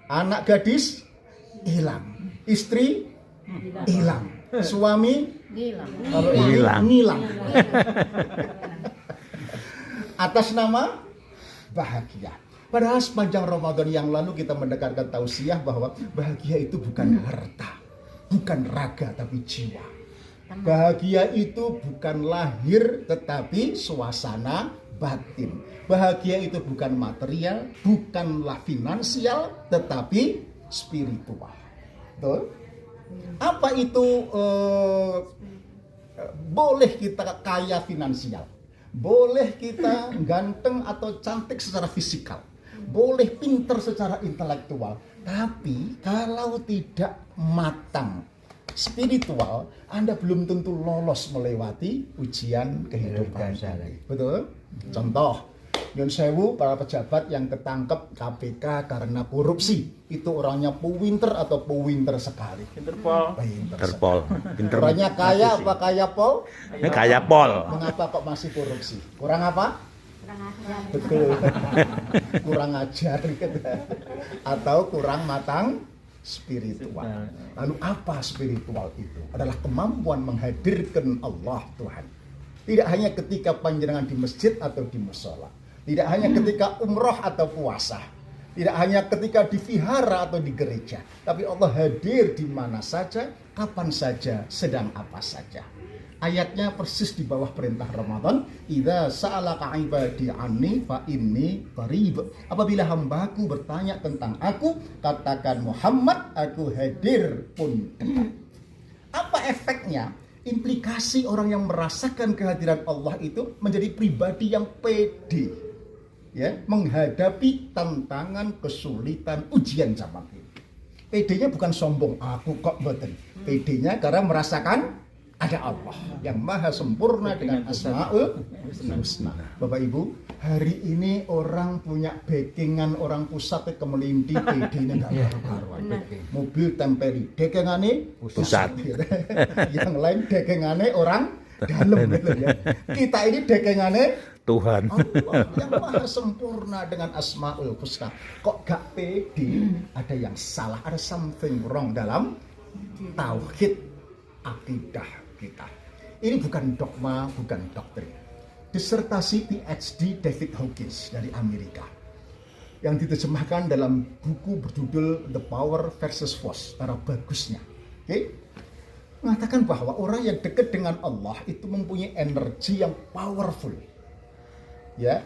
Anak gadis hilang, istri hilang, suami ngilang. Atas nama bahagia. Padahal sepanjang Ramadan yang lalu kita mendengarkan tausiah bahwa bahagia itu bukan harta, bukan raga tapi jiwa. Bahagia itu bukan lahir tetapi suasana batin. Bahagia itu bukan material, bukanlah finansial tetapi spiritual. Betul? Apa itu boleh kita kaya finansial, boleh kita ganteng atau cantik secara fisikal, boleh pintar secara intelektual, tapi kalau tidak matang spiritual, Anda belum tentu lolos melewati ujian kehidupan. Betul? Contoh, Nyun Sewu, para pejabat yang ketangkep KPK karena korupsi, itu orangnya pinter atau pinter sekali? Pinter pol. Orangnya kaya apa kaya pol? Kaya pol. Mengapa kok masih korupsi? Kurang apa? Kurang ajar. Betul. Kurang ajar gitu. Atau kurang matang spiritual. Lalu apa spiritual itu? Adalah kemampuan menghadirkan Allah Tuhan. Tidak hanya ketika panjenengan di masjid atau di mushola, tidak hanya ketika umroh atau puasa, tidak hanya ketika di vihara atau di gereja, tapi Allah hadir di mana saja, kapan saja, sedang apa saja. Ayatnya persis di bawah perintah Ramadan. Idza sa'alaka 'ibadi 'anni fa inni qarib. Apabila hambaku bertanya tentang aku, katakan Muhammad, aku hadir pun dekat. Apa efeknya? Implikasi orang yang merasakan kehadiran Allah itu menjadi pribadi yang pede, ya, menghadapi tantangan, kesulitan, ujian zaman ini. Pedenya bukan sombong, aku kok mboten. Pedenya karena merasakan ada Allah yang maha sempurna dengan Asmaul Husna. Bapak Ibu, hari ini orang punya backingan orang pusat ke Melindi, PD-nya enggak karu-karuan. Mobil temperi, dekengane pusat. Yang lain dekengane orang dalam gitu ya. Kita ini dekengane Tuhan. Allah yang maha sempurna dengan Asmaul Husna. Kok gak pede? Ada yang salah, ada something wrong dalam tauhid akidah kita. Ini bukan dogma, bukan doktrin. Disertasi PhD David Hawkins dari Amerika yang diterjemahkan dalam buku berjudul The Power versus Force, cara bagusnya. Oke? Mengatakan bahwa orang yang dekat dengan Allah itu mempunyai energi yang powerful. Ya,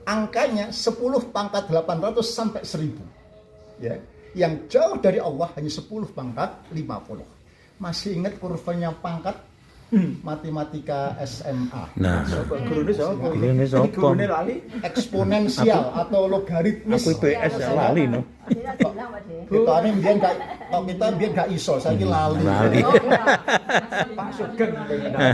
angkanya 10 pangkat 800 sampai 1000. Ya, yang jauh dari Allah hanya 10 pangkat 50. Masih ingat kurvanya pangkat matematika SMA? Nah, Gurune sapa? Gurune sapa? Gurune lali. Eksponensial atau logaritmis. aku IPS ya lali no. Kita ini biar gak, kalau kita biar gak iso, saya lali. Lali. Pak Sugeng.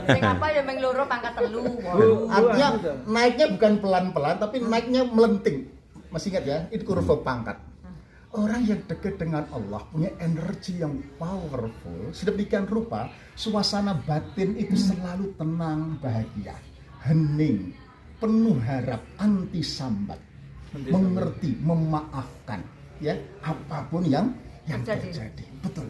Sing apa ya meng loro pangkat 3. Artinya naiknya bukan pelan-pelan, tapi naiknya melenting. Masih ingat ya, itu kurva pangkat. Orang yang dekat dengan Allah punya energi yang powerful. Sedemikian rupa suasana batin itu selalu tenang, bahagia, hening, penuh harap, anti sambat, mengerti, memaafkan, ya apapun yang terjadi. Betul.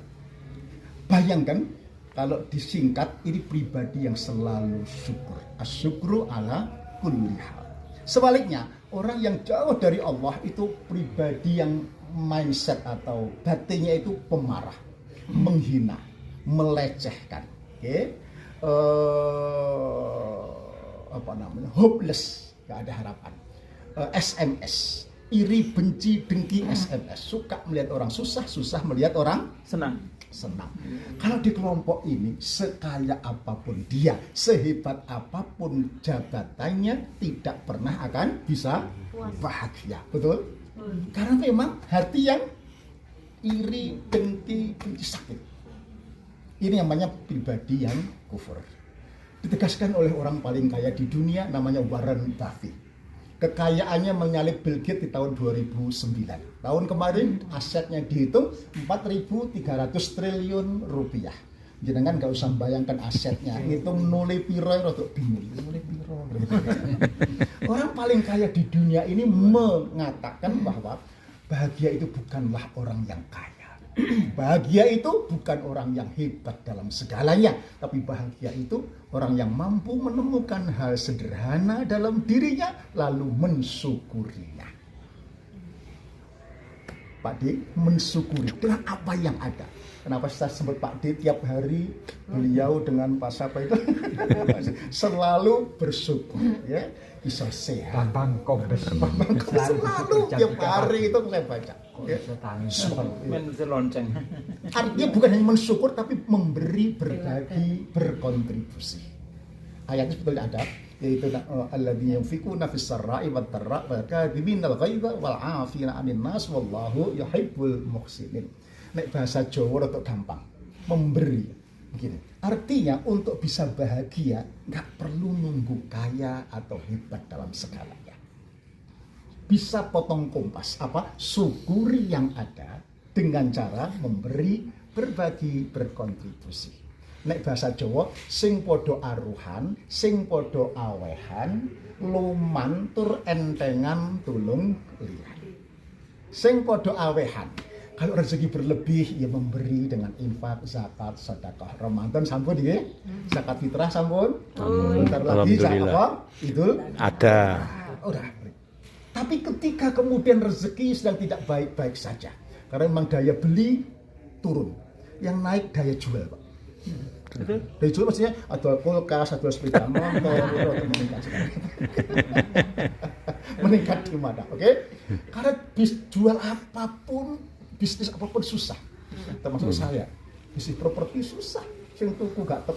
Bayangkan kalau disingkat, ini pribadi yang selalu syukur. Asyukru ala kulli hal. Sebaliknya, orang yang jauh dari Allah itu pribadi yang mindset atau batinnya itu pemarah, menghina, melecehkan, hopeless, gak ada harapan. SMS, iri, benci, dengki, SMS, suka melihat orang susah, susah melihat orang Senang. Kalau di kelompok ini, sekaya apapun dia, sehebat apapun jabatannya, tidak pernah akan bisa bahagia. Betul? Karena memang hati yang iri, dengki, benci, sakit. Ini namanya pribadi yang kufur. Ditegaskan oleh orang paling kaya di dunia, namanya Warren Buffett. Kekayaannya menyalip Bill Gates di tahun 2009. Tahun kemarin asetnya dihitung 4.300 triliun rupiah. Jangan gak usah bayangkan asetnya, ngitung nole piro rodok bingung. Nole piro. Orang paling kaya di dunia ini mengatakan bahwa Bahagia itu bukanlah orang yang kaya. Bahagia itu bukan orang yang hebat dalam segalanya, tapi bahagia itu orang yang mampu menemukan hal sederhana dalam dirinya lalu mensyukurinya. Pak D mensyukuri dengan apa yang ada. Kenapa saya sebut Pak D tiap hari beliau dengan Pak Sapa itu selalu bersyukur ya, bisa sehat. Bambang Kombes. Selalu tiap hari itu saya baca. Ya. Men lonceng. Artinya bukan hanya mensyukur tapi memberi, berbagi, berkontribusi. Ayatnya sebetulnya ada, yaitu alladzina yunfiquna fis sarra'i wat dharra wal kadhiminal ghaidha wal 'afina 'anil nas wallahu yuhibbul muhsinin. Nek bahasa Jawa rada gampang. Memberi. Begini. Artinya untuk bisa bahagia nggak perlu nunggu kaya atau hebat dalam segalanya. Bisa potong kompas, syukuri yang ada dengan cara memberi, berbagi, berkontribusi. Nek bahasa Jawa, sing podo aruhan, sing podo awehan, luman tur entengan tulung liyan. Sing podo awehan, kalau rezeki berlebih ya memberi dengan infak, zakat, sedekah. Ramadan sampun ya, zakat fitrah sampun. Bentar lagi zakat Idul Ada. udah. Tapi ketika kemudian rezeki sedang tidak baik-baik saja, karena memang daya beli turun, yang naik daya jual, Pak. Daya jual maksudnya ada kulkas, ada sepeda motor, itu meningkat sekali. Meningkat di mana? Oke? Karena jual apapun, bisnis apapun susah. Termasuk saya, bisnis properti susah. Sing tuku gak